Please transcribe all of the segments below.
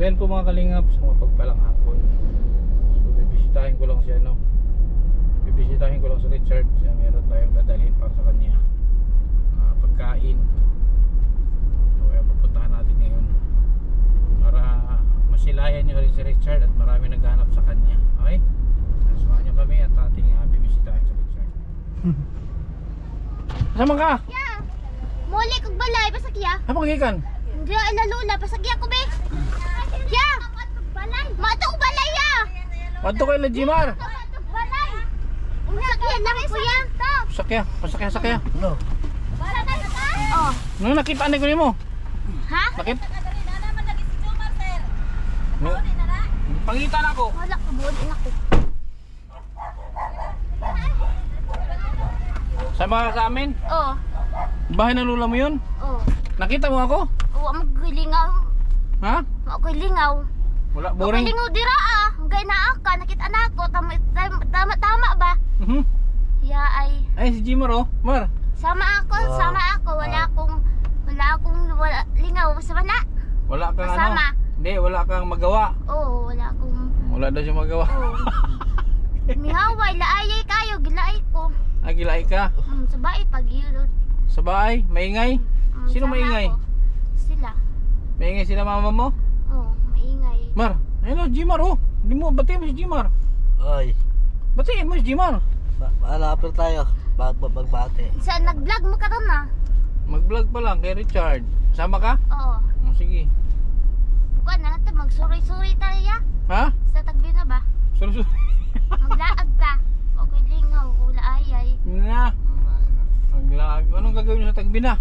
So yan po mga kalingap, sa mapagpalang hapon. So bibisitahin ko lang si ano, bibisitahin ko lang si Richard. Siya meron tayong dadalhin para sa kanya pagkain. So kaya pupuntahan natin ngayon para masilayan niyo rin si Richard at marami naghahanap sa kanya. Okay? Samahan niyo kami at ating bibisitahin si Richard. Sama ka? Yeah. Muli kog balay pasakya. Apa gikan? Hindi ilalula pasakya ko be. Yeah. Balay. Mato og balay ya. Adto kay Lajimar. Balay. Pasakya na ko ya. Pasakya. No. Oh. Nung nakita ni ko nimo. Ha? Nakita. No. Pangita na ako. Wala ko buod na ko. Sama ka sa amin? Oh. Bahay ng lula mo yun? Oh. Nakita mo ako? Wa maglingaw. Ha? Wa ko lingaw. Wala, Boring. boring. Lingaw dira ah. Gay naa ka nakita na ako tama ba? Ya ay. Ay si Jimar oh. Mar. Sama ako. Wala akong lingaw sa bana. Wala kang Kasama. ano? Hindi, wala kang magawa. Oo, wala akong. Wala daw siya magawa. Oo. Mihaway, laayay kayo, gilaay ko. Agilay ka. Sa bahay, pag yun. Sa bahay, maingay. Sino sama maingay? ako. Sila. Maingay sila mama mo? Oo, maingay. Mar, ayun oh, Jimar oh. Hindi mo, batiin mo si Jimar. Oy, Batiin mo si Jimar. malapit tayo. Bagbate. Saan nag-vlog mo ka ron na? Mag-vlog pa lang kay Richard. Sama ka? Oo. Oh, sige. Bukan na natin, mag-suri-suri tayo ya. Ha? Sa tagbi na ba? Surusun. Maglaag ka. Okay, lingaw, laayay. Na. Maglag. Anong gagawin nyo sa Tagbina?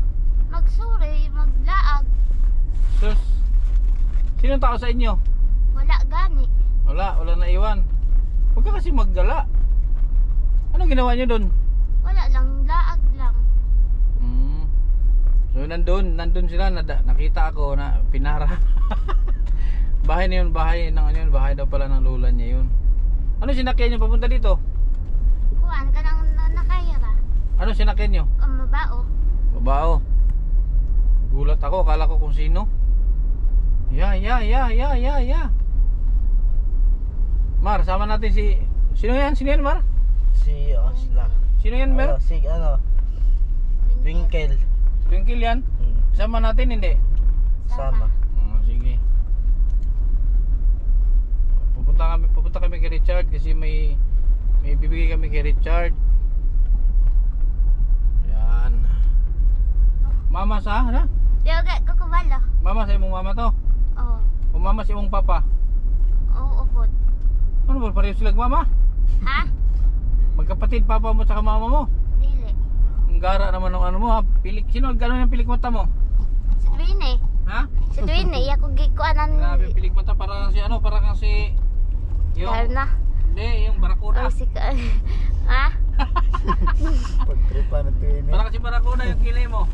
Magsuri, maglaag. Sus. Sino tao sa inyo? Wala gani. Wala na iwan. Huwag ka kasi maggala. Anong ginawa nyo doon? Wala lang, laag lang. So nandun sila, nakita ako na pinara. Bahay na yun, bahay daw pala ng lula niya yun. Ano sinakyan nyo papunta dito? Kuhaan ka nang nakayara. Ano sinakyan nyo? Mabao. Babao. Gulat ako, akala ko kung sino. Ya. Mar, sama natin si... Sino yan? Mar? Sila. Sino yan, Mer? Si Twinkle. Twinkle yan? Sama natin, hindi? Sama. Sige. Pupunta kami kay Richard kasi may bibigay kami kay Richard. Yan. Mama sa, ha? Diyoga, kukubalo. Mama sa imong mama to? Oo. O mama sa imong papa? Oo, upod. Ano ba, pareho sila mama? Ha? Magkapatid papa mo at mama mo? Dili. Ang gara naman ng ano mo ha? Sino gano'n yung pilik mata mo? Sa Duwine. Ha? Sa Duwine, iya kong gikuanan. Grabe yung pilik mata, parang si ano, parang si... Darna. Hindi, yung barakuda. Oh, si ka. Ha? Pagtripa na tuwin Parang si barakuda yung kilay mo.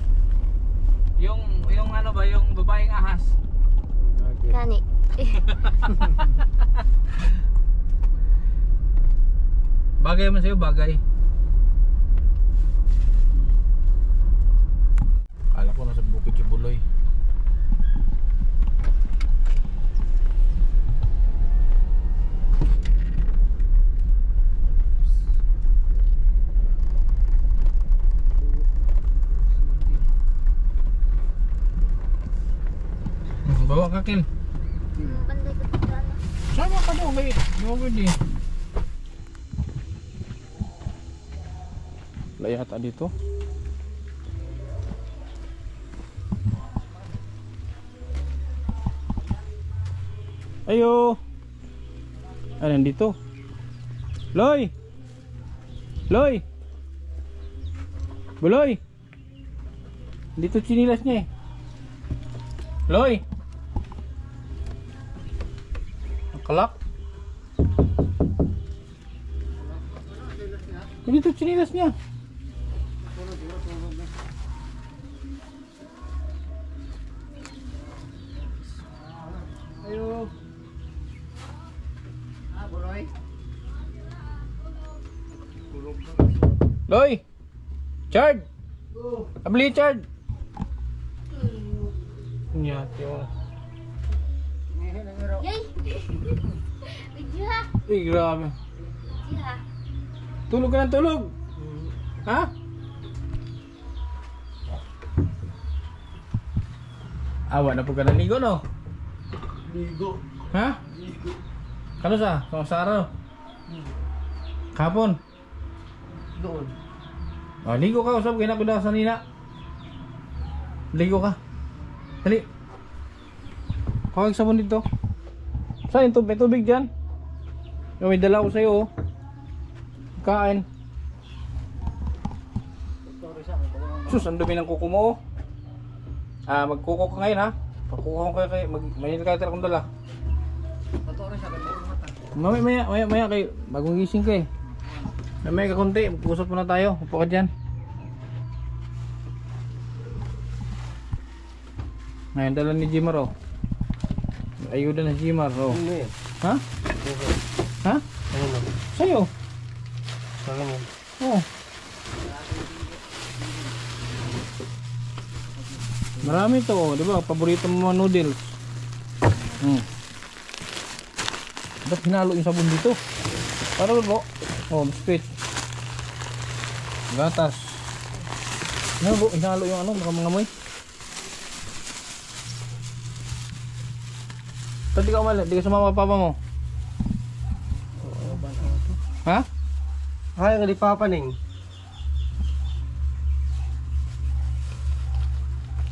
Yung ano ba, yung babaeng ahas. Kani. Bagay man sa'yo, bagay. Kala ko nasa Bukid Sibuloy. Bawa ka, Kil. Banday ko sa ano. Sama ka daw, may di. Layata dito. Ayo. Ah, nandito. Loy. Buloy. Dito chinilas niya eh. Loy. Kalak. Dito chinilas niya. Ayo. Buloy. Loy. Chard. Abli Chard. Nyati oh. Uy, grabe. Yeah. Tulog ka ng tulog. Ha? Awa na po ka naligo, no? Ligo. Ha? Kano sa? Sa araw? Kapon? Doon. Ligo ka. Usap kayo na ko sa nina. Ligo ka. Dali. Kawag sabon dito. Saan yung may tubig dyan? May dala ko sa'yo, oh. Kain. Sus, ang dumi ng kuko mo, oh. Magkuko ka ngayon, ha? Pagkuko ko kayo, may nilikater akong dala. Maya kayo, bagong gising ka eh. May ka konti, mag-usap muna tayo. Upo ka dyan. Ngayon, dala ni Jimar, oh. Ayuda na si Jimar, oh. Ano yan? Ha? Ha? Ano? Sa'yo? Sa akin. Oh. Marami to, oh, 'di ba? Paborito mo mga noodles. Dapat hinalo yung sabon dito. Para ba? Oh, biscuit. Gatas. Ano ba? Hinalo yung ano, mga moy. Pwede ka umalis, di ka sumama papa mo. Ha? Ay, nga di papaning.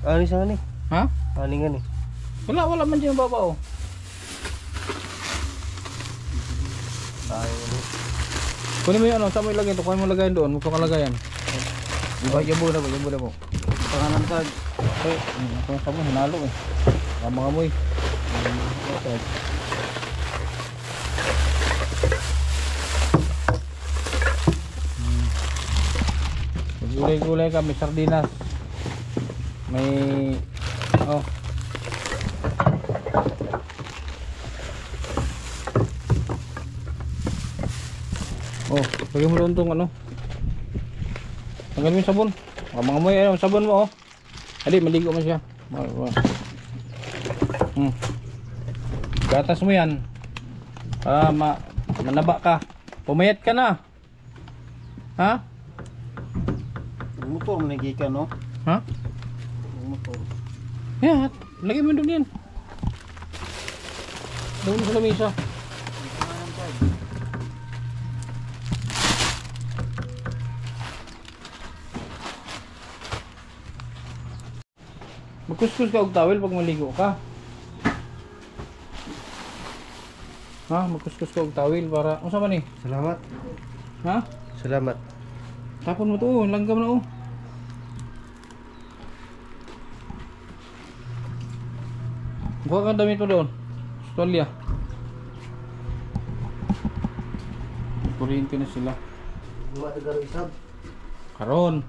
Ano sa ni? Ha? Ano nga ni? Wala man dyan yung baba, oh. Tayo ni. Kunin mo yung ano, saan mo ilagay ito? Kunin mo lagayan doon, magpaka lagayan. Yabo na po. Pangalan tag. Eh, ito sa mo, hinalo eh. Mga amoy. Gulay-gulay ka, may sardinas. May... Oh. Oh, lagyan mo doon itong ano. Tanggalin mo yung sabon. Mga amoy, ano, sabon mo, oh. Hali, maligo mo siya. Gatas mo yan. Manaba ka. Pumayat ka na. Ha? Motor mo nagika no? Ha? Motor. Yan, lagay mo doon yan. Doon mo sa lamisa. Magkuskus ka og towel pag maligo ka. Ha, magkuskus ka og towel para unsa man ni? Salamat. Ha? Salamat. Tapon mo to, langgam na oh. Kuha ka damit mo doon. Stolya. Kuryente na sila. Dua tegar isab. Karon.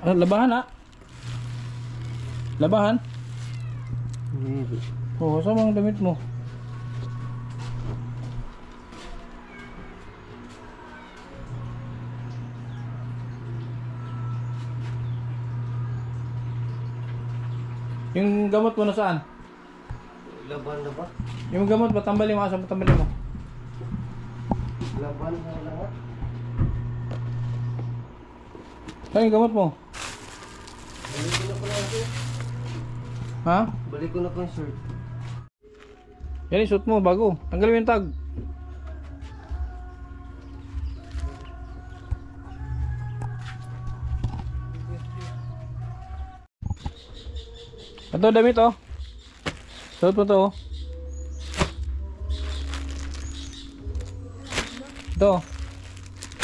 Labahan ha? Labahan? Oh, saan ang damit mo? Yung gamot mo na saan? Laban na ba? Yung gamot ba? Tambalin mo. Saan tambalin mo? Laban na lahat. Saan yung gamot mo? Balik ko na pala ito. Ha? Balik ko na po yung shirt. Yan yung suit mo, bago. Tanggalin mo yung tag. Ito damit oh. Suot mo to oh. Ito.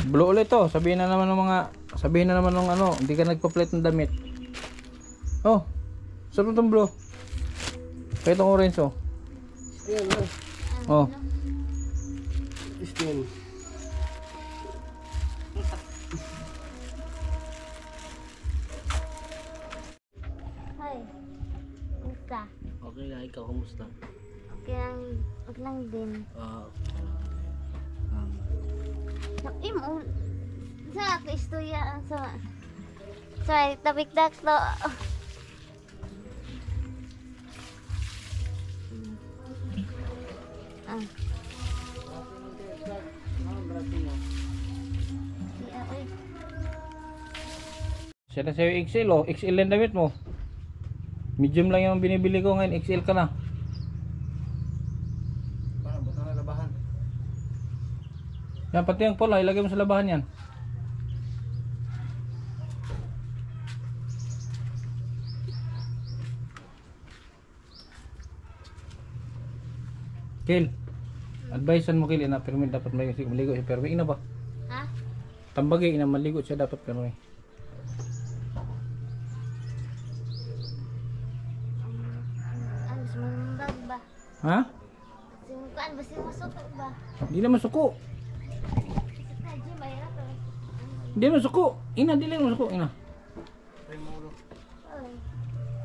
Blue ulit to. Sabihin na naman ng ano, hindi ka nagpa-plate ng damit. Oh. Suot mo tong blue. Kaya itong orange oh. Ayan na. Oh. Istin. Hi. Kumusta? Okay na, ikaw kumusta? Okay lang din. Imo. Sa istorya sa tapik dak to. Ah. Iya, oy. Siya na sa'yo XL oh. XL lang damit mo. Medium lang yung binibili ko ngayon. XL ka na. Parang ba't na labahan? Yan pati yung pula. Ilagay mo sa labahan yan. Kil, advisean mo Kil na permit dapat maligo siya permit ina ba? Ha? Tambagi ina maligo siya dapat permit. Ano sumumbag ba? Ha? Simukaan ba simusok ba? Di naman suko. Sa gym mahirap eh. Di naman suko. Ina dili naman suko ina. Ay, maulo. Oy.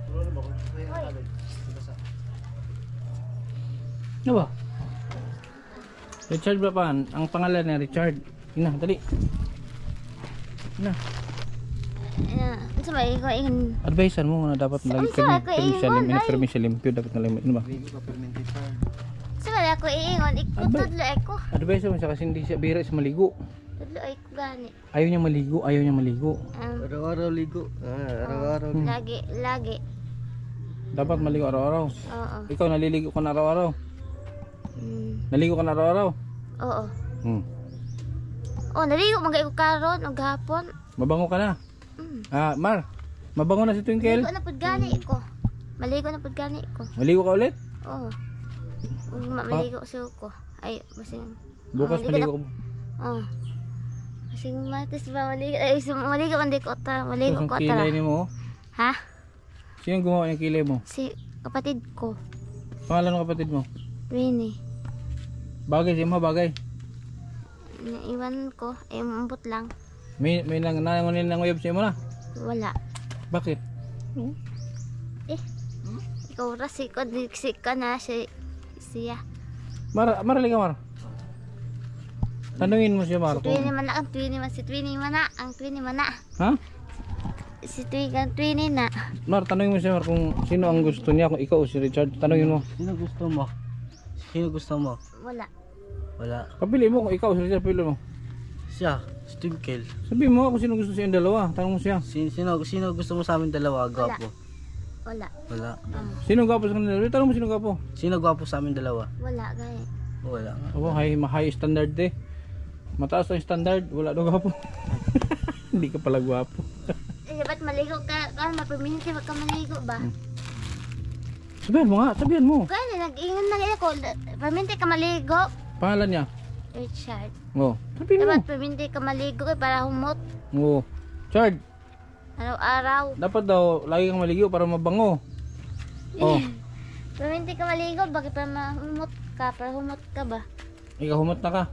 Ulo na ba kung kaya Hoy. nakalay? Basa. Ano ba? Richard ba pa? Ang pangalan niya Richard. Ina, dali. Ina, Ano sa may ko ingon. advisean mo na dapat malagi Ang sarap ko, ingon, ay. permit sa limpyo dapat nalimit. Ano ba? Ligo ka permanente pa. Sa wala ko iingon, ikutudlo ay ko. Advice mo siya kasi hindi siya bihira sa maligo. Tudlo ay ko gani. Ayaw niya maligo, ayaw niya maligo. Araw-araw ligo. Araw-araw. Lagi. Dapat maligo araw-araw. Oo. Ikaw naliligo ka na araw-araw. Naligo ka na araw-araw. Oo. Hmm. Oh, naligo magay ko karon og gahapon. Mabango ka na. Ah, Mar. Mabango na si Twinkle. Maligo na pud gani ko. Maligo na pud gani ko. Maligo ka ulit? Oo. Ug maligo sa ko. Ay, basing. Bukas maligo ka. Oh. Basing matis ba maligo? Ay, maligo man di ko ta. Maligo Ang ko kilay ta. ni mo. Ha? Sino gumawa ng kilay mo? Si kapatid ko. Pangalan ng kapatid mo? Winnie. Bagay siya mo, bagay. Naiwan ko. Ay, umbot lang. May nanganganin ng web siya mo na. Wala. Bakit? Ikaw rasi ko. Diksi ka na siya. Marali ka Mar. Tanungin mo siya Mar. Si Twinnie man na. Ang Twinnie man. Si Twinnie man na. Ang Twinnie man na. Ha? Si Twinnie na. Mar, tanungin mo siya Mar kung sino ang gusto niya, kung ikaw o si Richard. Tanungin mo. Sino gusto mo? Sino gusto mo? Wala. Wala. Papili mo kung ikaw o si Richard, pili mo. Siya. Si Twinkle. Sabihin mo kung sino gusto siya yung dalawa. Tanong mo siya. Sino gusto mo sa amin dalawa? Gwapo. Wala. Wala. Sino gwapo sa kanila? Tanong mo sino gwapo. Sino gwapo sa amin dalawa? Wala. Gaya. Wala nga. Abo, high standard eh. Mataas ang standard, wala daw gwapo. Hindi ka pala gwapo. Eh, ba't maligo ka? Kaya mapaminti wag ka maligo ba? Sabihan mo nga, sabihan mo. Kaya nag-ingon na nila ko. Paminti ka maligo. Pangalan niya. Richard. Oo. Sabihin mo. Dapat paminti ka maligo para humot. Oo. Chard, Araw-araw. dapat daw lagi kang maligo para mabango. Oh, Paminti ka maligo. Bakit para mahumot ka? Para humot ka ba? ikaw humot na ka.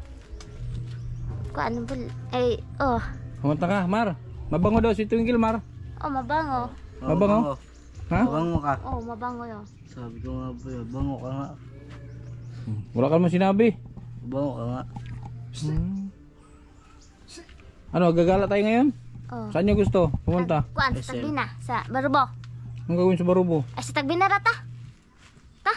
Kung ano ba? Ay, oh. Humot na ka, Mar. Mabango daw si Twinkle, Mar. Oh, mabango. Mabango? Ha? Bango ka. Oh, mabango yun. Sabi ko nga po yun. Bango ka nga. Wala ka naman sinabi. Bango ka nga. Ano, gagala tayo ngayon? Oh. Saan niyo gusto pumunta? Kuan, sa SM. Tagbina. Sa Barubo. Ang gagawin sa Barubo? Ay, sa Tagbina rata. Ta.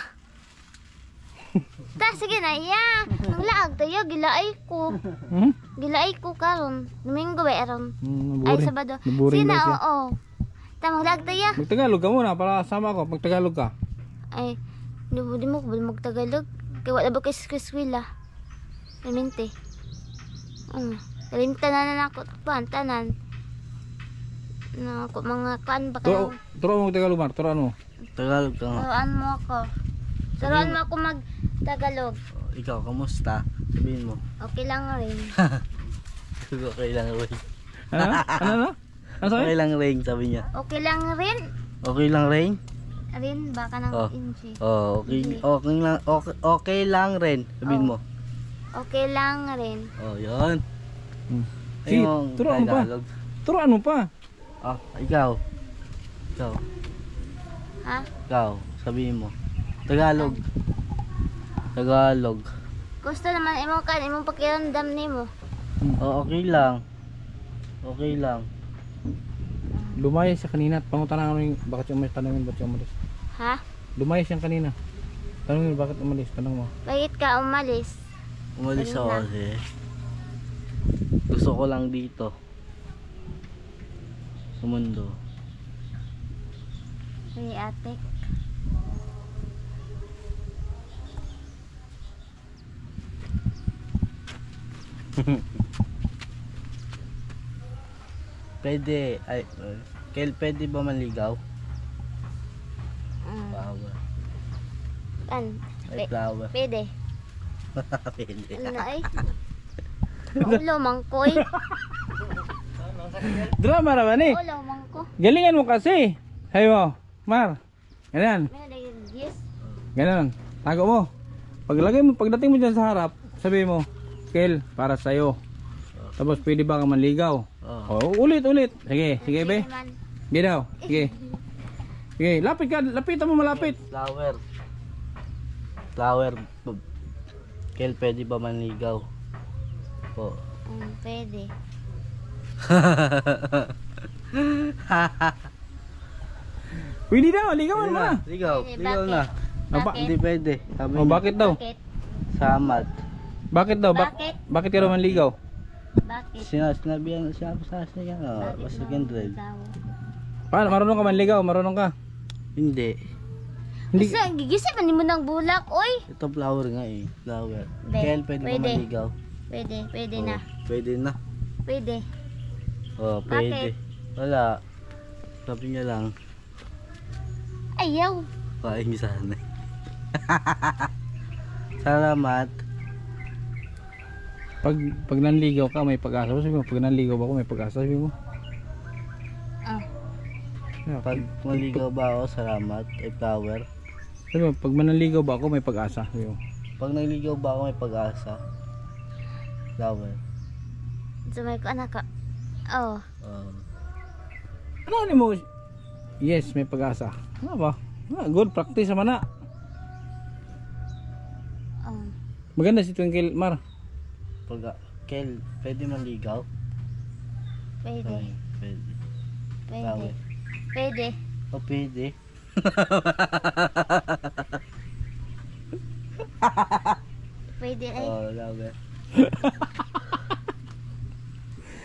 Ta, sige na. Yeah. Ang laag tayo. Gilaay ko. Hmm? Gilaay ko karon. Domingo ba aron? Ay, Naburing. Sabado. Naburing Sina, daw siya. oo. Tamang laag tayo. Magtagalog ka muna para sama ako. Magtagalog ka. Ay, di mo ko magtagalog. Kaya wala ba kay Eskwela? Naminti. Tanan na ako. Tanan. Na ako mga kuan ba kayo? Turo mo magtagalog, Mar. Turuan mo. Tagalog ka nga. Turuan mo ako. Turuan mo ako mag-Tagalog. Ikaw, kamusta? Sabihin mo. Okay lang rin. Okay lang ring. Ano? Ano? Ano sabi? Okay lang ring, sabi niya. Okay lang rin. Okay lang ring? Rin, baka ng Oh. inchi. Oh, okay lang rin, sabihin mo. Okay lang rin. Oh, yun. Sige, Ayun, turuan mo pa. Tagalog. Turuan mo pa. Ah, ikaw. Ikaw. Ha? Ikaw, sabihin mo. Tagalog. Tagalog. Gusto naman imong pakiramdam nimo. Oh, okay lang. Okay lang. Lumayas siya kanina at pangutangan ko yung bakit siya umalis. Tanungin ba't siya umalis. Ha? Lumayas siya kanina. Tanong mo bakit umalis? Tanong mo. Bakit ka umalis? Umalis Ayun ako na. kasi gusto ko lang dito sa mundo. Ay, ate. Pwede, ay, Kel, pwede ba manligaw? Flower. Kan? Ay, flower. Pwede. Pwede. Ano na ay? Ulo, mangkoy. Drama naman eh. Ulo, mangko. Galingan mo kasi. Hay mo. Mar. Ganyan. May nag-yes. Ganyan. Tago mo. Paglagay mo, pagdating mo dyan sa harap, sabi mo, Kel, para sa'yo. Tapos pwede ba kang manligaw? Oh, ulit. Sige, sige be. Sige daw. Sige. Sige, lapit ka, lapitan mo malapit. Flower. Flower. Kel, pwede ba manligaw? Po. Pwede. Pwede daw, ligawan mo na. Ligaw. Pwede, Ligaw bakit? na. Aba, Hindi pwede. Sabi Oh, niya, bakit daw? Bakit? Samad. Bakit daw? Bakit? Bakit ka daw manligaw? Bakit? Sinabihan siya sa niya. Bakit Basta mo kindred. ikaw? Paano? Marunong ka manligaw? Marunong ka? Hindi. Hindi. Isa, gigisip mo ng bulak, oy. Ito flower nga eh. Flower. Be, Kel, pwede ba pwede. manligaw? Pwede Oh, na. Pwede na. Pwede. Oh, pwede. Wala. Sabi niya lang. Ayaw. Paing sana. Salamat. Pag nanligaw ka, may pag-asa. Sabi mo, pag nanligaw ba ako, may pag-asa. Sabi mo. Ah. Pag maligaw ba ako, salamat. Ay flower. Sabi mo, pag mananligaw ba ako, may pag-asa. Sabi mo. Pag nagligaw ba ako, may pag-asa. Flower. Sumay ko anak ka. Oh. Ano mo? Yes, may pag-asa. Ano ba? Good practice naman na. Oh. Maganda si Twinkle, Mar. Kel, pwede manligaw? Pwede. Ay, pwede. Pwede. Flower. Pwede. O pwede. Pwede ay. Oh, flower.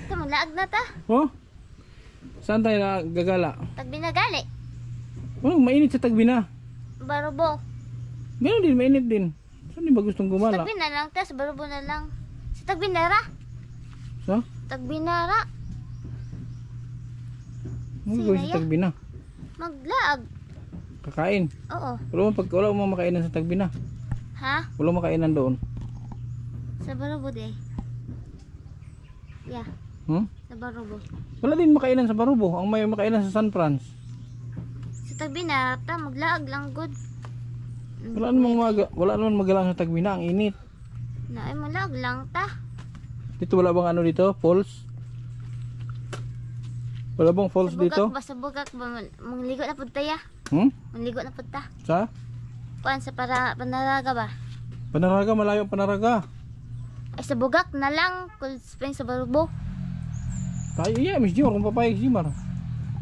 Ito mo, laag na ta. Oh? Saan tayo gagala? Pag binagali. Oh, mainit sa Tagbina. Barubo. Ganoon din, mainit din. Saan di ba gustong gumala? Tagbina lang, tas barubo na lang. Sa Tagbinara. So? Tagbinara. Ano gawin sa Sinaya? Tagbina? Maglaag. Kakain. Oo. Wala mo makainan sa Tagbina. Ha? Wala mo makainan doon. Sa barubo de. Yeah. Hmm? Sa barubo. Wala din makainan sa Barubo. Ang may makainan sa San Franz. Sa Tagbinara, ta maglaag lang good. Wala naman magalang sa Tagbina. Ang init. Na ay maglaag lang ta. Dito wala bang ano dito? Falls? Wala bang falls Sa bugak dito? ba? Sa bugak ba? Mangligo na punta ya. Hmm? Mangligo na punta. Sa? Kuan sa Panaraga ba? Panaraga, malayo ang Panaraga. Ay sa bugak na lang. Cold Spring sa barubo. Tayo, yeah, Miss Jimar, kung papayag si Jimar.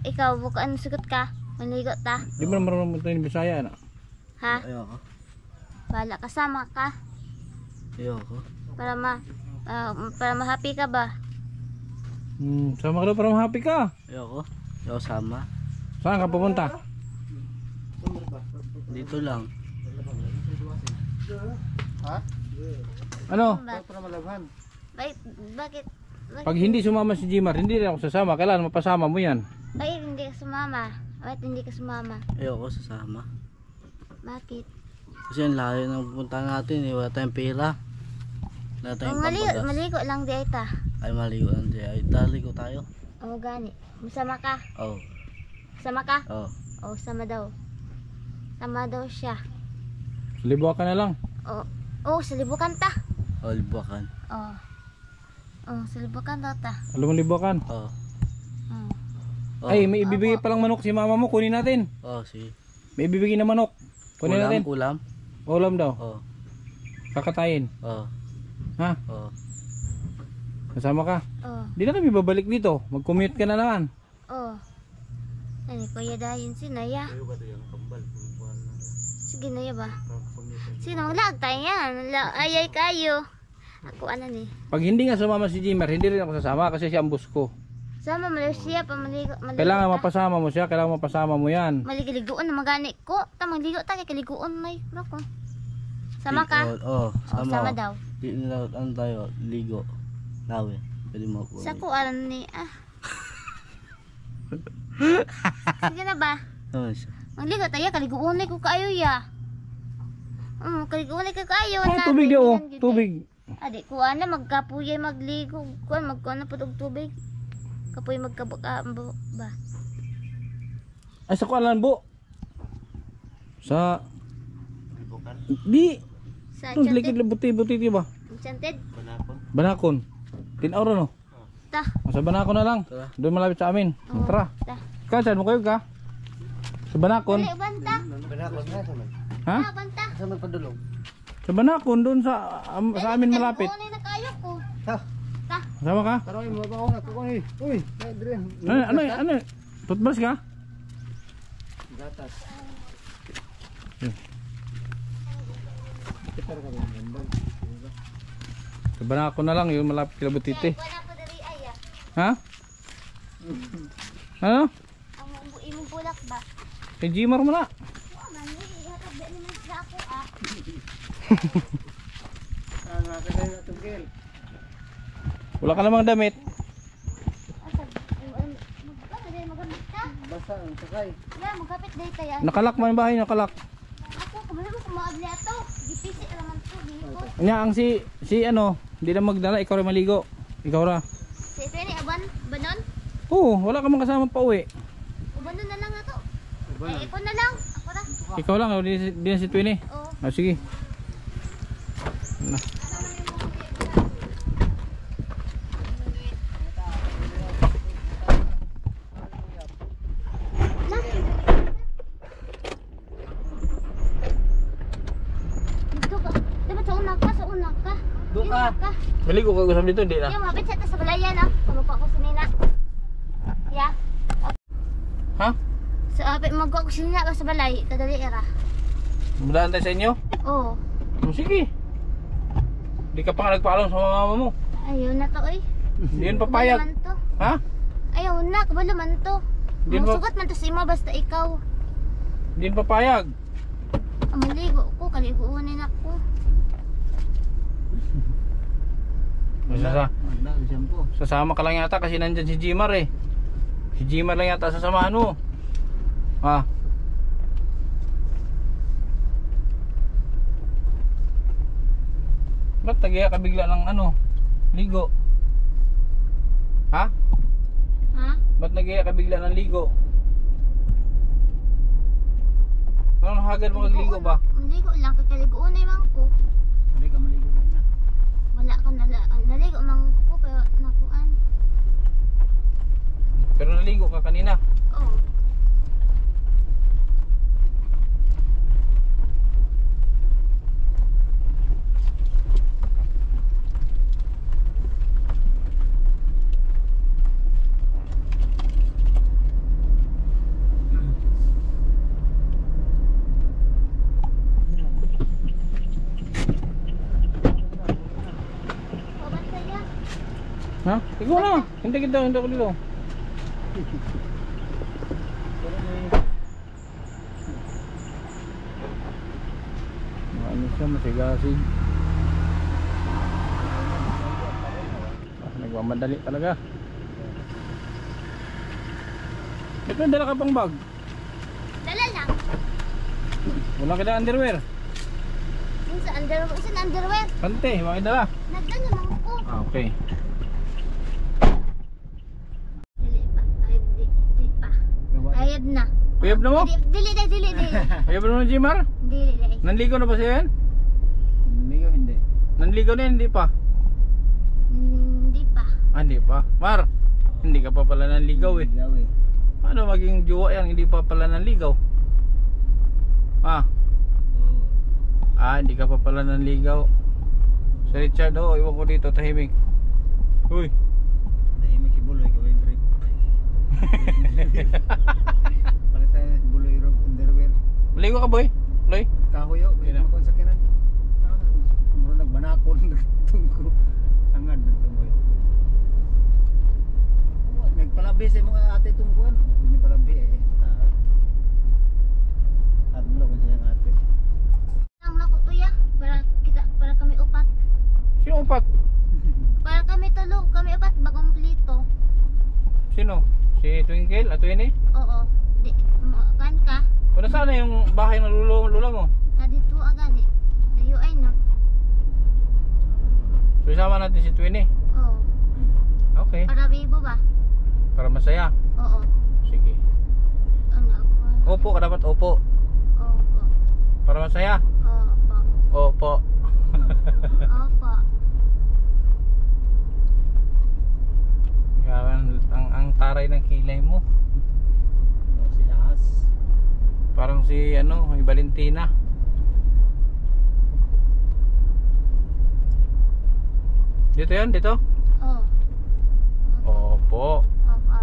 Ikaw, bukaan sugot ka. Manligo ta. Di mo na marunong tayo ng Bisaya na. Ha? Ayoko. Bala kasama ka. Ayoko. Para ma-happy ka ba? Sama ka daw para ma-happy ka. Ayoko. Ayoko sama. Saan ka pupunta? Dito lang. Ano? Bakit? Pag hindi sumama si Jimar, hindi rin ako sasama. Kailangan mapasama mo yan. Bakit hindi ka sumama? Bakit hindi ka sumama? Ayoko sasama. Bakit? Kasi ang layo ng pupunta natin eh. Wala tayong pera. Wala tayong pampagas. Maligo lang di ay ta. Ay maligo lang di. Ay taligo tayo. O gani. Masama ka. Oh. Sama ka? Oh. O sama daw. Sama daw siya. Libo ka na lang. O sa libukan ta. Oh, libuakan. Sa libukan daw ta. Alam mo libokan. Oh. Oh. Ay, may ibibigay palang manok si mama mo. Kunin natin. Oh, si. May ibibigay na manok. Kunin natin. Ulam. Ulam daw. Oh. Kakatayin. Oh. Ha? Oh. Kasama ka? Di na kami babalik dito. Mag-commute ka na naman. Ano, Kuya Dayan si Naya. Sige na ya ba? Sino lag tayo yan? Ayay kayo. Ako ano ni? Pag hindi nga sumama si Jimmer, hindi rin ako sasama kasi siya ang boss ko. Sama Malaysia pa maligo. Kailangan mapasama mo siya, kailangan mapasama mo yan. Maligiligoon na magani ko. Tamang ligo ta kay kaliguon may nako. Sama ka? Oo, Sama daw. Di na ano tayo, ligo. Lawi. Pwede mo ako. Sa ko alam ni Sige na ba? Oo, siya. Magligo tayo kaliguon ko kayo ya. Kaliguon ko kayo Oh, tubig di oh, tubig. Adi ko ana magkapuyay magligo, kuan magkuan na pud og tubig. Kapoy magkabaka ba? Ay sa kualan bu. Sa di Sa ito likid buti-buti ba? Enchanted. Banakon. Tinaw no. Ta. Sa Banakon na lang. Doon malapit sa amin. Oo. Tara. Ta. Ikaw saan mo kayo ka? Sa Banakon. Dali banta. Ha? Ah, banta. Sa Banakon doon sa amin malapit. Ano na kayo ko? Sama ka? Taroy mo ba ako na kukuha eh. Uy, dire. Ano? Toothbrush ka? Gatas. Sa Banakon na lang, yung malapit kila Butiti. Wala pa dali ay ah. Ha? Ano? Ang imong bulak ba? Kay Jimar mo na. Oh, man, ihatag di naman sa ako ah. Nakakasay na tugil. Wala ka namang damit. Magamit ka? Basta ang sakay. Yeah, magkapit dahil kaya. Nakalak man yung bahay, nakalak. Ako, kumali mo kumaagli ato. Gipisi naman to, gihipot. Nya ang si ano, hindi na magdala, ikaw rin maligo. Ikaw ra. Si ito ni Aban, Banon? Oo, wala ka mang kasama pa uwi. Banon na lang ato. Ay, ikaw na lang. Ako na. Ikaw lang, di na si Twinnie. Oo. Ah, sige. Na. Dito ka. Dapat sa unak ka, sa unak ka. Doon ka. Unak ka. Maligo ka usap dito, hindi na. Yung mabit sa sa balayan ah. Kamukha ko si Nina. Yeah. Ha? Sa apit magwa ko si Nina sa balay. Kadali era. Madaan tayo sa inyo? Oo. Sige. Hindi ka pa nga nagpaalam sa mga mama mo. Ayun na to eh. Hindi yun papayag. Kabalo man to. Ha? Ayaw na, kabalo man to. Di ba- Sugat man to sa ima basta ikaw. Hindi yun papayag. Maligo ko, kaliguunin ako. Sasama ka lang yata kasi nandyan si Jimar eh. Si Jimar lang yata sasamahan mo. Ha? Ba't nagiya ka bigla ng ano? Ligo? Ha? Ha? Ba't nagiya ka bigla ng ligo? Anong hagad mo kagligo ba? Maligo lang, kakaliguunin man ko. Hindi ka maligo na. Wala ka naligo man ko, pero nakuan. Pero naligo ka kanina. Oo. Pabantaya. Ha? Ikaw na. Hindi ako dito. Ano siya, masigasig. Nagmamadali talaga. Ito, dala ka pang bag. Dala lang. Wala ka na underwear. Yung sa underwear. Pante, mga dala. Nagdala man ko. Ah, okay. Dili pa. Ay, di pa. Ayad na. Kuyab na mo? Dili. Kuyab na mo ng Jimar? Dili. Nanligaw na ba siya yan? Hindi o hindi. Nanligaw na yan, hindi pa? Hindi pa. Ah, hindi pa. Mar, hindi ka pa pala nanligaw eh. Ligaw eh. Paano maging jowa yan, hindi pa pala nanligaw? Ah, Oo. hindi ka pa pala nanligaw. Si Richard, oh, iwan ko dito, tahimik. Uy. Tahimik si Buloy, gawin break. Palit tayo si Buloy underwear. Maligo ka, boy? Loy? nagtungko. Angad nagtungko. Nagpalabi sa mga ate tungkuan. Hindi palabi eh. Adlo ko siya ang ate. Ang nako kuya, para kami upat. Sino upat? Para kami tulo, kami upat bagong plito. Sino? Si Twinkle at Twinnie? Oo. Di kan ka. O nasaan na yung bahay ng lula mo? Na dito agad eh. Ayo ay no. So isama natin si Twinnie. Oo. Okay. Para bibo ba? Para masaya. Oo. Sige. Ano ako? Opo ka dapat opo. Opo. Para masaya. Opo. Opo. Opo. Yan, ang taray ng kilay mo. Si Ahas. Parang si ano, si Valentina. Dito yan, dito? Oo. Opo. Opo.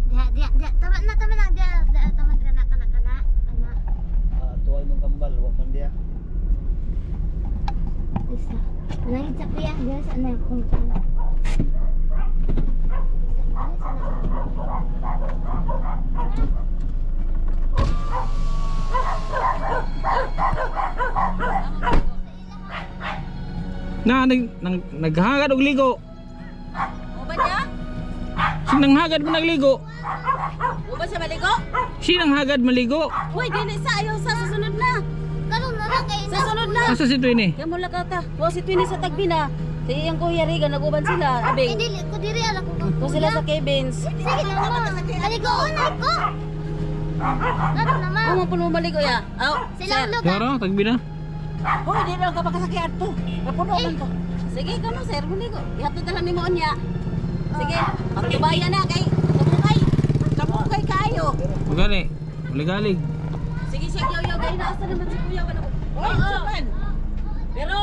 Dia. Tama na dia. Tama kana. Tuway mong kambal, wag man dia. Isa. Lagi sa kuya, dia sa na kung ano. Naghagad og ligo. O ba niya? Sinang hagad mo nagligo? O ba siya maligo? Sinang hagad maligo? Uy, dili sa ayaw sa susunod na. Karon na lang kay Sa sunod na. Asa si Twinnie? Kaya mula ka ta. O si Twinnie sa tagbi na. Si iyang kuya Riga, naguban sila. Abing. dili ko diri ala ko. O sila sa cabins. Sige lang mo. Aligo unay ko. Karon naman. O mo mo maligo ya. Aw, Silang sir. lugar. Kara, tagbi na. Hoy, di lang ka makasakyan to. Napuno man to. Sige, kano sir, maligo. Ihatod na lang ni mo niya. Sige, pagtubayan na kay Sabukay. Sabukay kayo. Magali. Maligalig. Sige, sige, yaw gay na asa naman si kuya wala ko. Oy, saban. Pero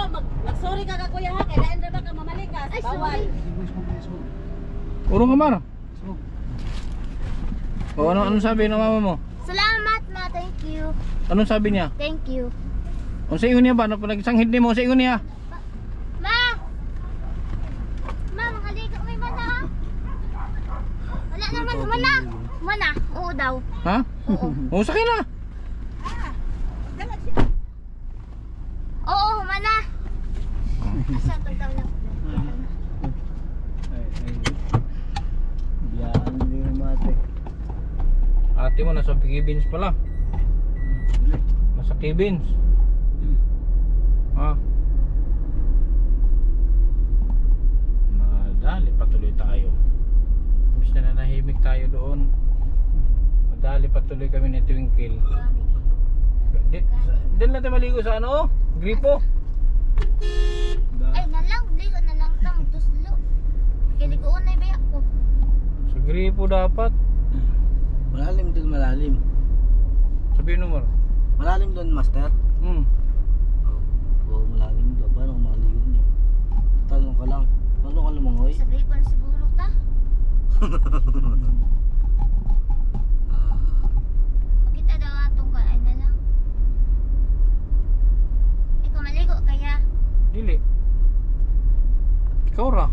mag-sorry ka ka kuya ha, kay lain ra ba ka mamalikas. Ay, Bawal. sorry. Urong ka, Mar. O anong sabi ng mama mo? Salamat ma, thank you. Anong sabi niya? Thank you. O sa iyo niya ba? Ano pa nagsanghid ni mo sa iyo niya? Ma! Ma, makaligo may mana ha? Wala naman, mana! Mana, oo daw. Ha? Oo. O sakay na. Oo, mana! Asa itong daw lang? Ay. Biyaan din yung mate. Ate mo nasa Kibins pala. Nasa Kibins. Ha? Madali patuloy tayo. Imbis na nanahimik tayo doon. Madali patuloy kami ni Twinkle. Diyan natin maligo sa ano? Gripo. Ay, nalang, ligo na lang tang, tuslo. Kiligo unay ba ako? Sa gripo dapat. Malalim dun, malalim. Sabihin mo. Malalim dun, master. Oo, malalim dun. Paano kung maligo niyo? Tanong ka lang. Paano ka lumangoy? Sabi pa na siguro ta. Pakita daw atong ka, ay na lang. Ikaw maligo kaya? Dili. Ikaw ra.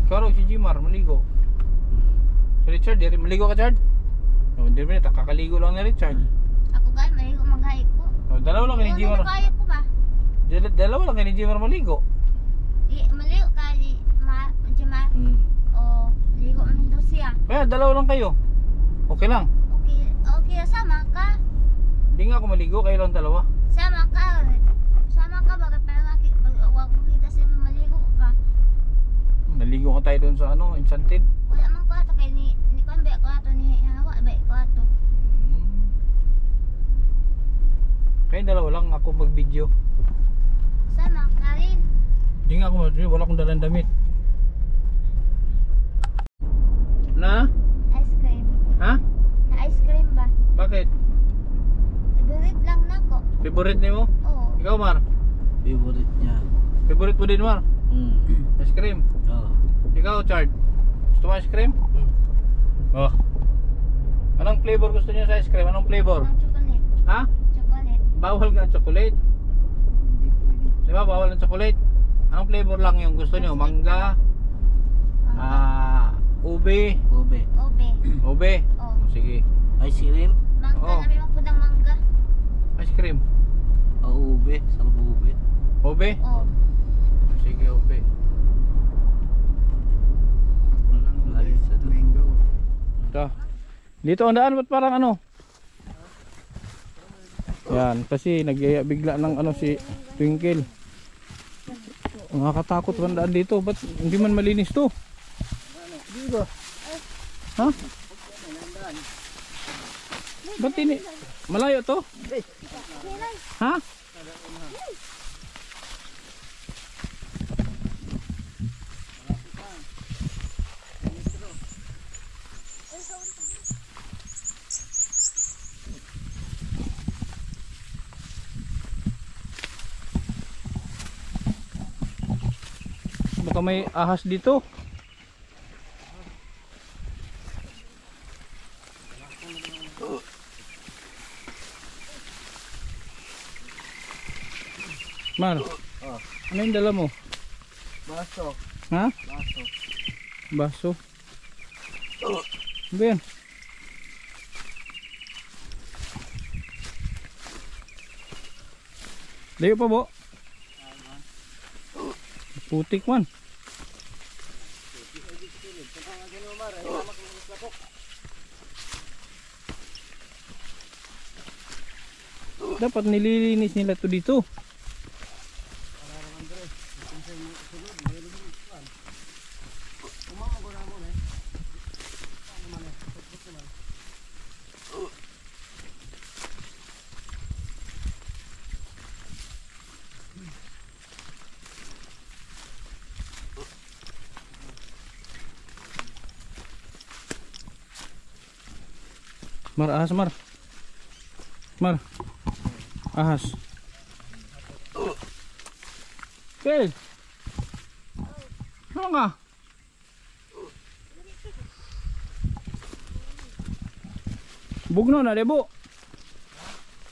Ikaw ra si Jimar maligo. Si Richard, di rin maligo ka, Chard? O, di rin, kakaligo lang ni Richard. Ako kaya maligo maghay ko. O, dalawa lang kay ni Jimar. Kaya ko ba? Dalawa lang kay ni Jimar maligo. Maligo ka, Jimar. O, ligo man daw siya. Kaya, dalawa lang kayo. Okay lang. Okay, sama ka. Hindi nga ako maligo, kayo lang dalawa. Sama ka. Sama ka, bakit pag wag mo kita siya maligo ka. Naligo ko tayo doon sa ano, Enchanted. Wala man ko ato kay ni kon ba ko ato ni hawa ba ko ato. Kayo dalawa lang, ako mag-video. Sama ka rin. Hindi nga ako, wala akong dalang damit. Na? Ice cream. Ha? Na ice cream ba? Bakit? Favorite lang nako. Favorite ni mo? Oo. Ikaw, Mar? Favorite niya. Favorite mo din, Mar? Ice cream? Oo. Ikaw, Chard? Gusto mo ice cream? Oh. Anong flavor gusto niyo sa ice cream? Anong flavor? Ang chocolate. Ha? Chocolate. Bawal nga chocolate. Hindi pwede. Di ba bawal ang chocolate? Anong flavor lang yung gusto nyo? Mangga, ube, Ube. Obe. ube. Oh. Sige. Ice cream. Mangga Oo. namin magpudang mangga. Ice cream. O ube. Sarap ube. Ube? Oh. Sige, ube. Walang Nice, ito. mango. Ito. Dito ang daan, ba't parang ano? Yan, kasi nagyaya bigla ng ano si Twinkle. Nakakatakot ang daan dito, ba't hindi man malinis to? Ha? Ba't ini? Malayo to? Ha? Baka may ahas dito. Mar, ano yung dala mo? Baso. Ha? Baso. Baso. Ano ba yan? Layo pa bo? Putik man. Dapat nililinis nila to dito. Mar, ahas Mar. Mar. Ahas. Kel. Ano nga? Bugno na debo.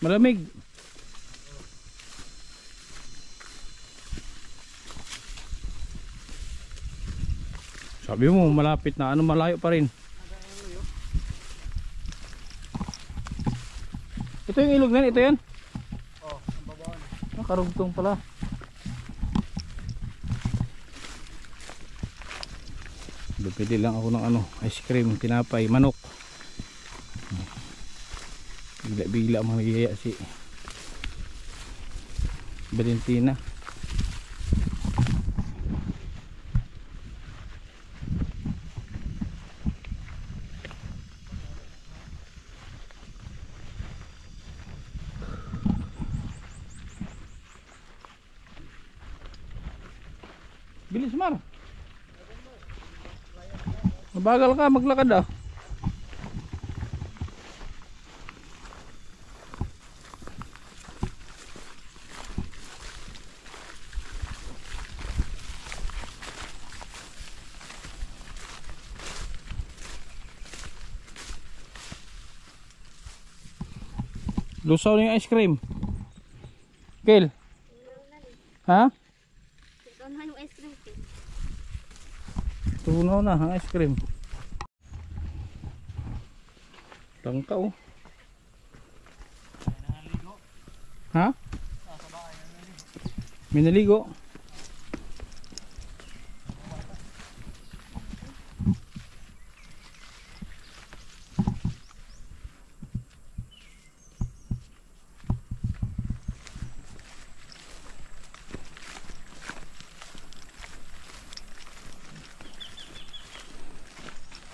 Malamig. Sabi mo malapit na, ano malayo pa rin. Ito yung ilog na, ito yan? Oh, ang babawan. Nakarugtong pala. Bibili lang ako ng ano, ice cream, tinapay, manok. Bigla-bigla mamiyaya si Valentina. Bilis Mar. Mabagal ka maglakad ah. Lusaw na yung ice cream. Kel. Ha? Ito na yung ice cream. Tunaw na ang ice cream. Tangka oh. Ha? May naligo.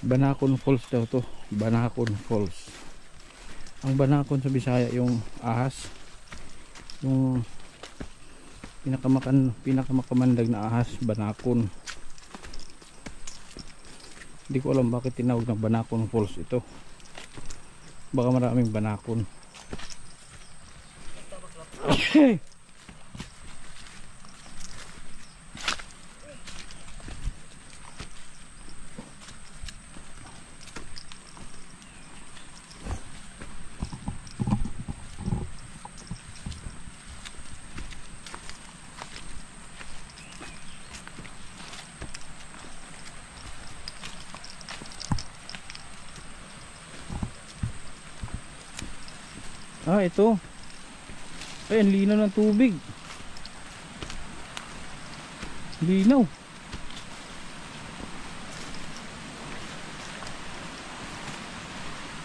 Banakon Falls daw to. Banakon Falls. Ang Banakon sa Bisaya yung ahas, yung pinakamamandag na ahas, Banakon. Hindi ko alam bakit tinawag na Banakon Falls ito. Baka maraming Banakon. Ah, ito. Ay, ang linaw ng tubig. Linaw.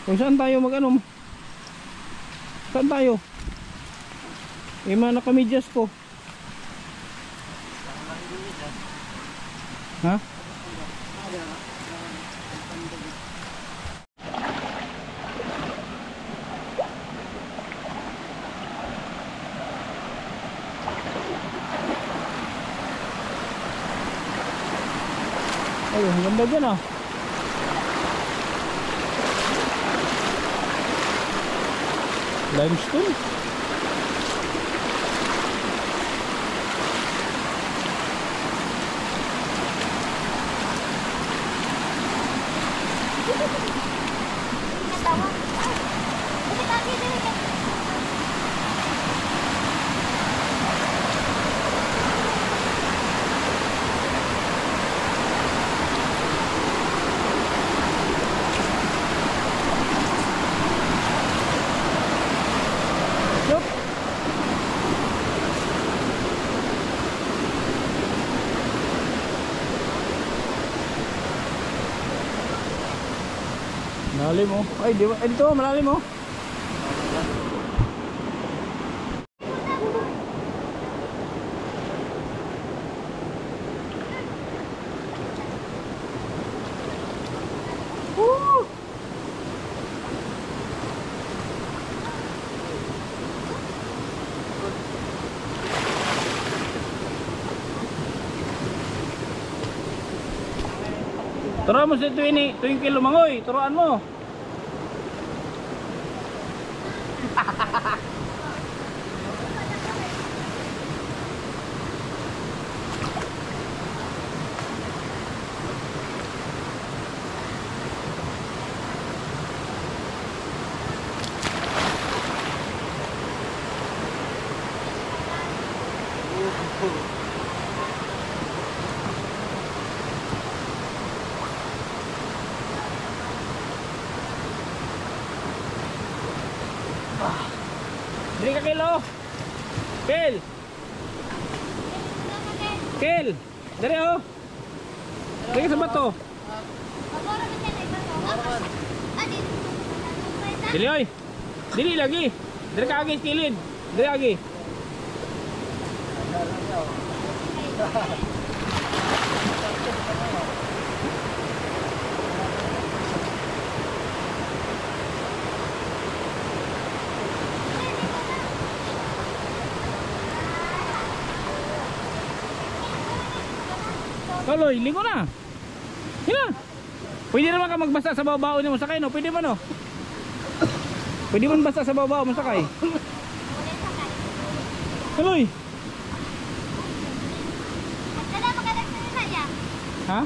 O saan tayo mag-ano? Saan tayo? Mga nakamidyas ko. Ha? Ay, ang ganda dyan ah. Limestone. Natawa. Dili lagi, dili lagi. Yup. Malalim oh. Ay, di ba? Ay, dito, malalim oh. Woo! Turuan mo si Twinkle lumangoy. Turuan mo. Dili ka Kel oh. Kel. Kel. Dali oh. Dali ka sa bato. Dili oy. Dili lagi. Dili ka agi kilid. Dili agi. Kaloy, lingo na. Hina. Pwede naman ka magbasa sa babaw mo sakay no. Pwede man no. Pwede man basa sa babaw mo sakay. Kaloy. Ha?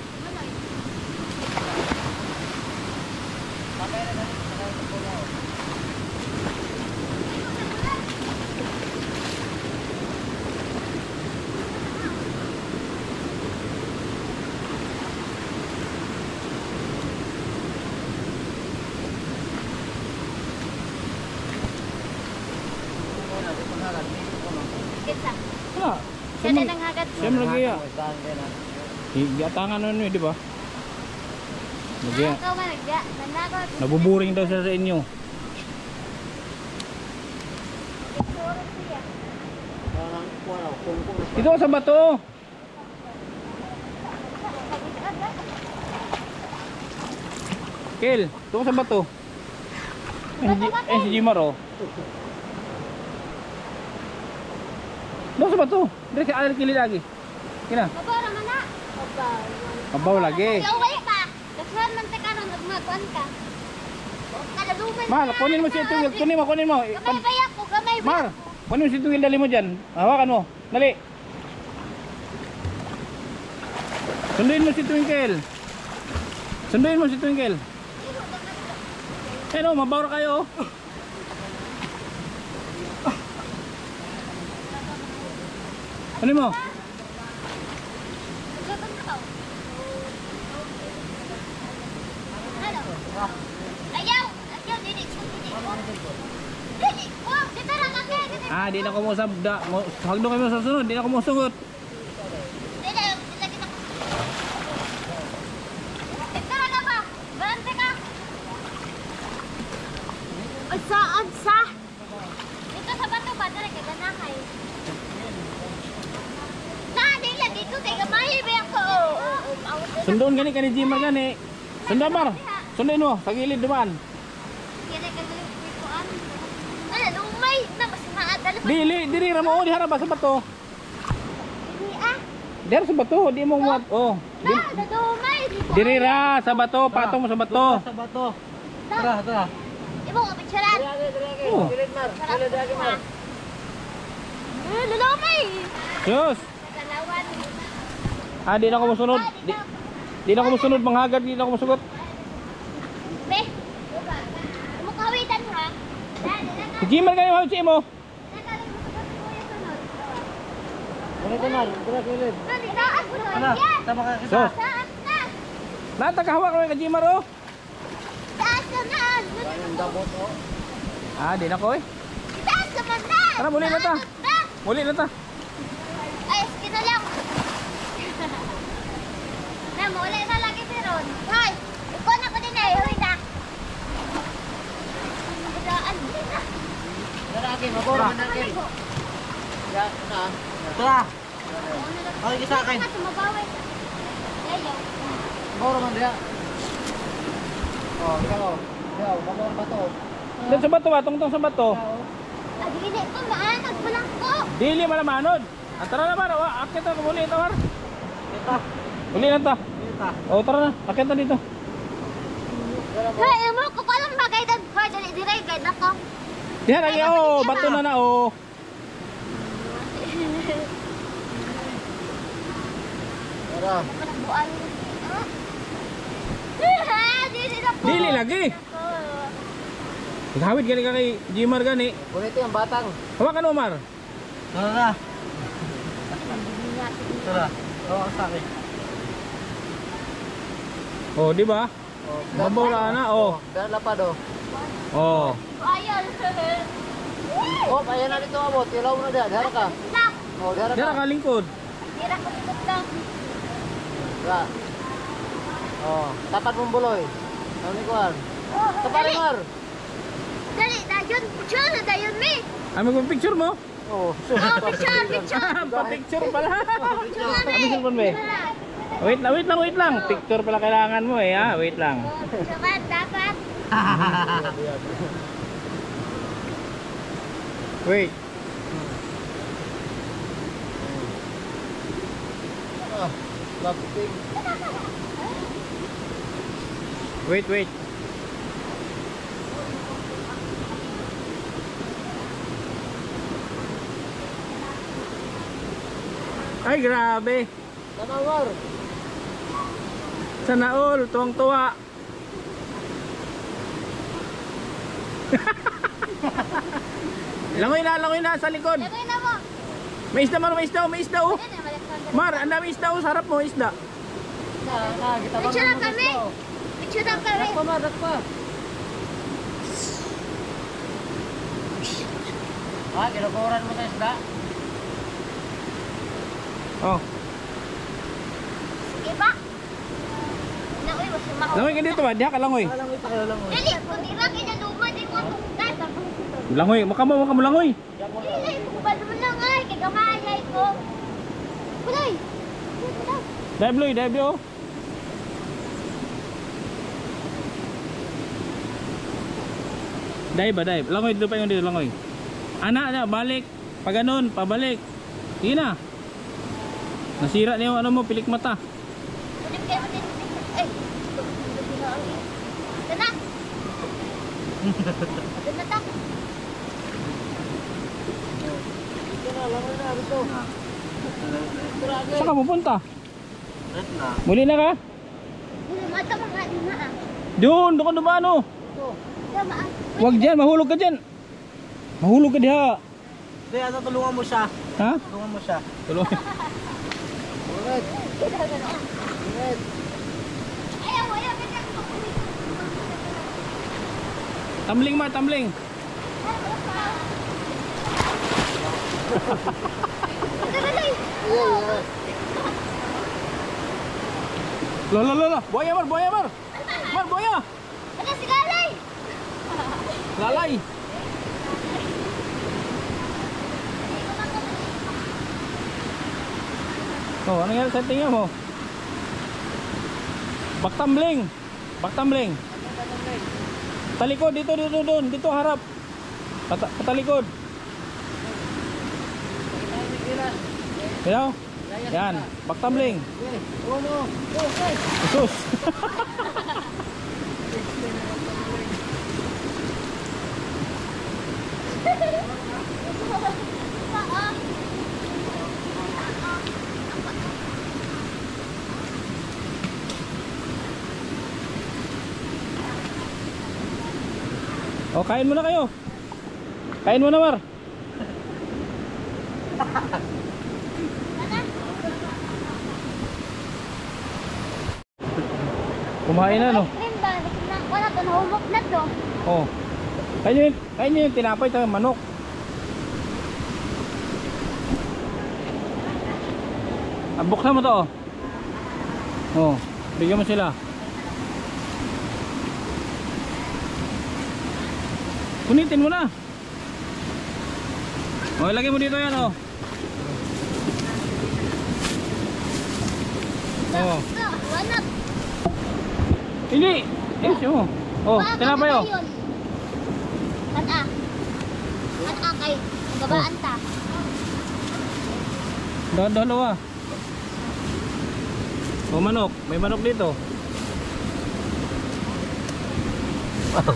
Wala. Siya din ang hagat mo. Siya lagi ya. Giatangan ano di ba? Lagi. Ikaw man nagya. Nanakaw. Nabuburing daw siya sa inyo. Siguro siya. Dito sa bato. Kel, dito sa bato. Si Jimar oh. Dito sa bato. Dire ka alil kili lagi. Kina. Mabara man na. Mabaw lagi. Yaway pa. Dasran man ta karon nagmagwan ka. Kalaluman. Mar, kunin mo si Tungil. Kunin mo. Gamay baya ko, gamay baya. Mar, kunin mo si Tungil, dali mo dyan. Hawakan mo. Dali. Sunduin mo si Twinkle. Sunduin mo si Twinkle. Eh no, mabawra kayo. Ano mo? Ayaw! Ayaw! Dili! Dili! Dili! Di na ko mo sa hagdo kayo sa sunod, di na ko mo sugot. Dili, lagi na. Ito na ba? Barante ka. Unsa? Dito sa bato ba? Dali ka ganahay. Dili dito kay gamay ba ako? Sundon gani ka ni Jimar gani. Sundon Mar. Sundin mo, sa gilid dumaan. Kaya ka dikuan. Ano, lumay na mas maadala pa. Dili ra mo di harap sa bato. Dili ah. Diri sa bato, di mo muat. Oh. Na, dumay. Diri ra sa bato, patong mo sa bato. Sa bato. Tara. Ibo ka picturean. Oh. Lumay. Sus. Kalawan. Di na ko mosunod. Di na ko mosunod manghagad, di na ko mosugot. Be. Mukawitan ha. Dali na. Si Jimar gani mo si mo. Ganito na, tara kilid. Ana, Yes. tama ka kita. Sus. Taas na. Nata kahawak ko kay Jimar oh. Taas na. Di na ko eh. Taas naman na. Tara, muli na ta. Muli na ta. Ay, skin na lang. Na, muli na lagi si Ron. Hoy, ikaw na ko din eh. Hoy na. Pagdaan din na. Lalaki, mabora man natin. Yan, na. Tara. Okay, isa akin. Tumabaway. Ayaw. Mabora man diya. Oh, ikaw. Ikaw, mabora ba to? Doon sa bato ba, tungtong sa bato. Dili ko, maanag mo lang ko. Dili malamanod. Tara na Mar, akit na muli ito Mar. Kita. Muli na ta. Kita. Oh, tara na, akit na dito. Hoy, mo ko palang bagay dan. Hoy, dali dire guide ako. Diyan lagi oh, bato na oh. Tara. Managbuan. Dili na ko. Dili lagi. Gawid gani ka kay Jimar gani. Kunito yung batang. Hawakan mo Mar. Tara. Tara. Oo, sa akin. Oh, di ba? Oh, Mabora na oh. Dala pa do. Oh. Ayaw. Oh, ayan na dito abot. Ilaw na diya. Dara ka. Nak. Oh, dara Dira ka. ka lingkod. Tira ko dito lang. Dara. Oh, tapat mong buloy. Ano ni kuan? Tapat Dali. Mar. Dali, dayon. Picture na dayon mi. Ay mo picture mo? Oh, Oh, picture. Pa-picture pala. Picture na Picture pa ba? Wait lang. Picture pala kailangan mo eh ha. Wait lang. Picture dapat. Wait. Ah, lapting. Wait. Ay grabe. Tanawar. Sana all, tuwang-tuwa. Langoy na sa likod. Lagay na mo. May isda Mar, may isda oh. Yan na, Alexander. Mar, ang dami isda oh, sa harap mo isda. Picture na kami. Picture na kami. Dakpa. Ah, kinukuran mo sa isda. Oh, Sige ba? Nauwi, mas mahal. langoy ka dito ba? Diha ka langoy. Dili, kung di lang kinaluma, di mo tungkat. Langoy, maka mo langoy. Dili, bukbal mo lang ay. Kagamayay ko. Kulay. Dive oh. Dive. Langoy dito pa yung dito, langoy. Ana, balik. Pag ganun, pabalik. Sige na. Nasira na yung ano mo, pilik mata. Ulit kayo din. Ay. Ito na. Ito na ta. Saan ka pupunta? Red na. Muli na ka? Mata mga lima ah. Doon ka dumaan oh. Tama ah. Huwag dyan, mahulog ka dyan. Mahulog ka diha. Hindi, tulungan mo siya. Ha? Tulungan mo siya. Tulungan. Ulit. Ulit. Ayaw, ayaw. Tumbling. Ayaw. Loh. Buaya Mar. Mar, buaya. Ano si Lalay? Lalay. Oh, ano nangyari sa tingin mo? Baktambling. Talikod, dito harap. Patalikod. Hello? Yan, baktambling. Sus. Oh, kain muna kayo. Kain muna, Mar. Kumain na, no? Cream ba? Wala to, nahulog na to. Oh. Kain nyo yung tinapay sa manok. Buksan mo to, oh. Oh, bigyan mo sila. Kunitin mo na. Oh, ilagay mo dito yan, oh. Oh. Wanap. Hindi. Yes, oh. Oh, tinapay, oh. Kana kay gabaan ta. Dalawa. Oh, manok. May manok dito. Wow.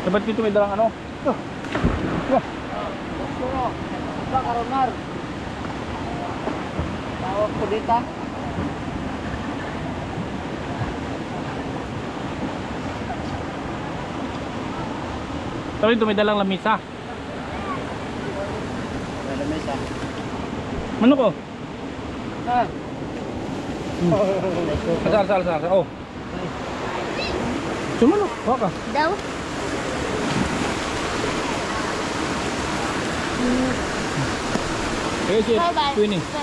Dapat dito may dalang ano? Apa karon Mar? Tawag ko dito. Pero dito may dalang lamisa. Ada mesa. Manok, oh. Ah. Asal. Oh. Cuma manok. Waka. Daw. Yes. Bye-bye. Twinning. Apa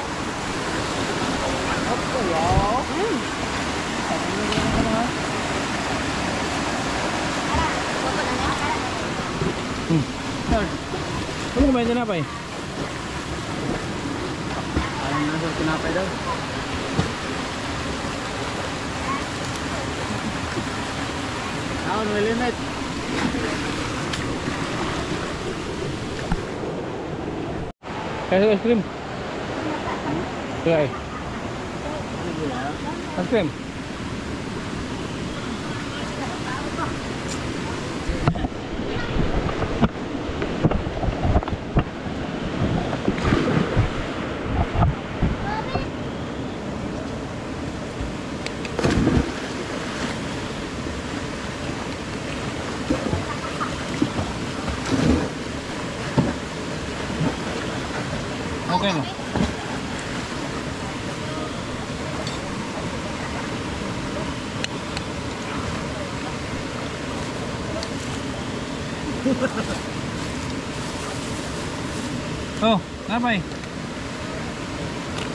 ya? Ano kumain na pa eh? Ano na sa tinapay daw? Ako no limit. Kaya ice cream. Kaya ice cream. Okay no? Oh, apa eh?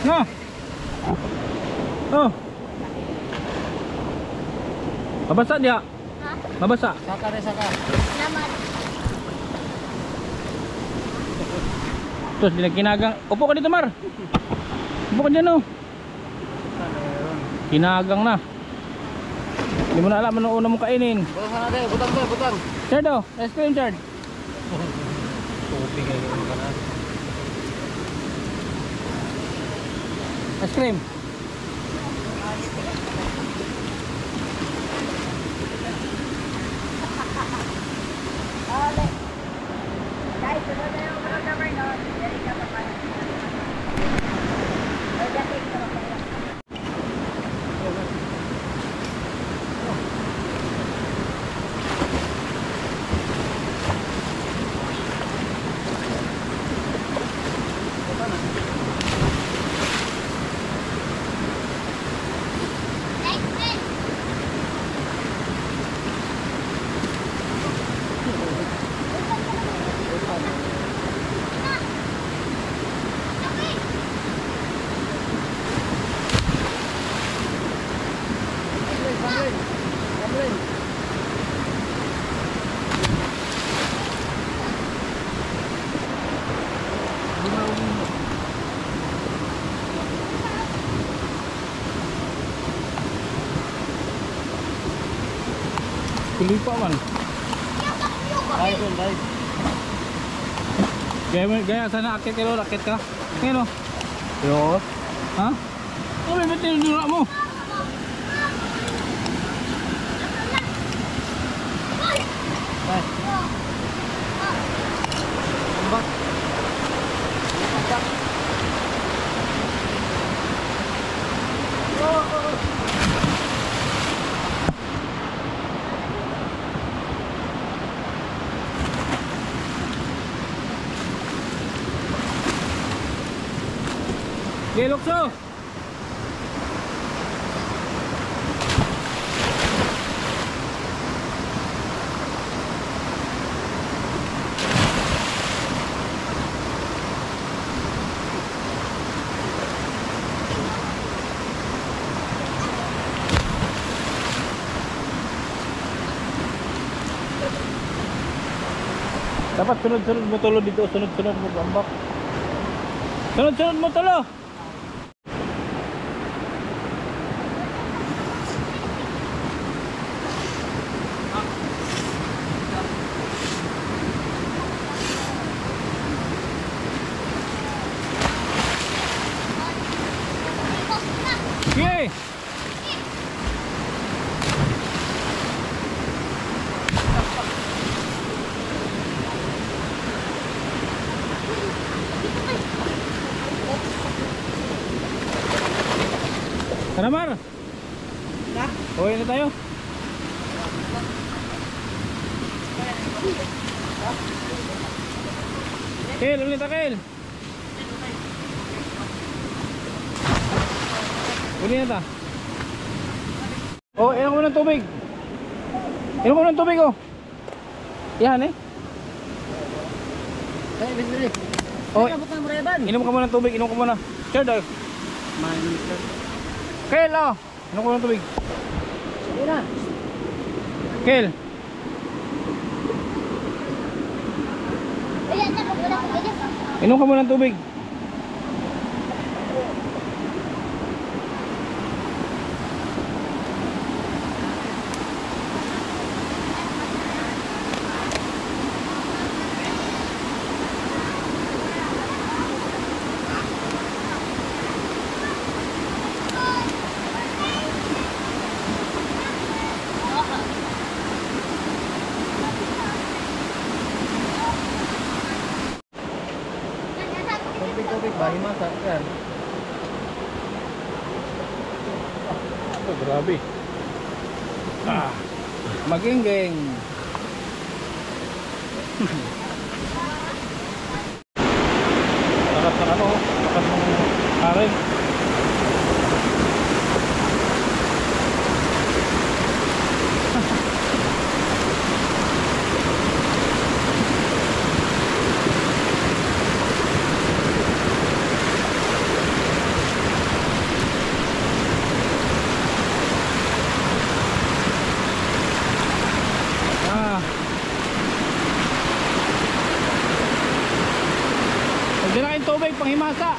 No. Oh. Mabasa dia. Ha? Mabasa. Saka rin saka. Salamat. Terus kinagang. Upo ka dito, Mar. Upo ka dyan, oh. Kinagang na. Hindi mo na alam ano una mong kainin. Butang sana deh, butang. Chard, oh. Ice cream, Chard. Tubig aja kan. Ice cream. Kuloy pa man. Dive yun, dive. Gaya sana akit kayo, akit ka. Kaya no? Yo. Ha? Oh, may tinudura mo. Dive. Tumbak. Okay, Lukso. Dapat sunod-sunod mo tulo dito, sunod-sunod mo gambak. Sunod-sunod mo tulo. Sige. Tara Mar. Uwi na tayo. Kel, ulit na Kel. Uli na ta. Oh, inom ko ng tubig. Inom ko ng tubig oh. Yan eh. Ay, bintri. Oh, Bukan mo reban. inom ka muna ng tubig, inom ka muna. Sure dog. Maniter. Kel oh. Inom ko ng tubig. Sige na. Kel. Ayan na, wala ko ganyan. Inom ka muna ng tubig. Tubig ba? Himasa. Yan. Oh, grabe. Ah, magingging. Lakas ng ano, lakas ng arin. Pagdala kayong tubig, panghimasa.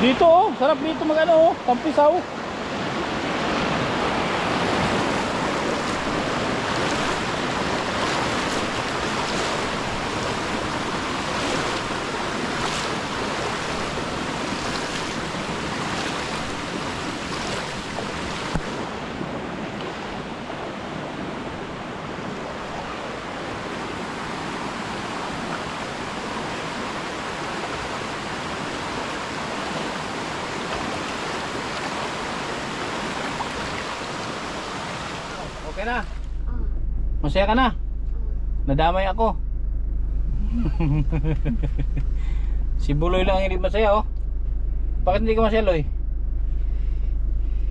Dito oh, sarap dito mag-ano oh, tampisaw. Okay na. Masaya ka na. Nadamay ako. Si Buloy lang hindi masaya oh. Bakit hindi ka masaya, Loy?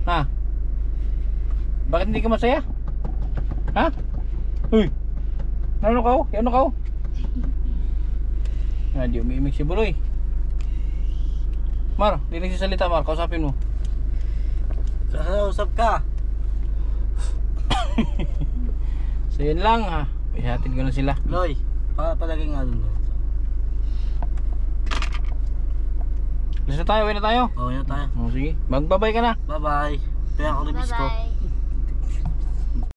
Ha? Bakit hindi ka masaya? Ha? Uy. Ano ka oh? Ano ka oh? Di umiimik si Buloy. Mar, di nagsisalita Mar, kausapin mo. Kausap ka. So yun lang ha. Ihatid ko na sila. Loy, palagay nga dun. Alis na tayo, uwi na tayo. Oo, yan tayo. Oh, sige. Magbabay ka na. Bye-bye. Kaya ako ribis ko. Bye-bye.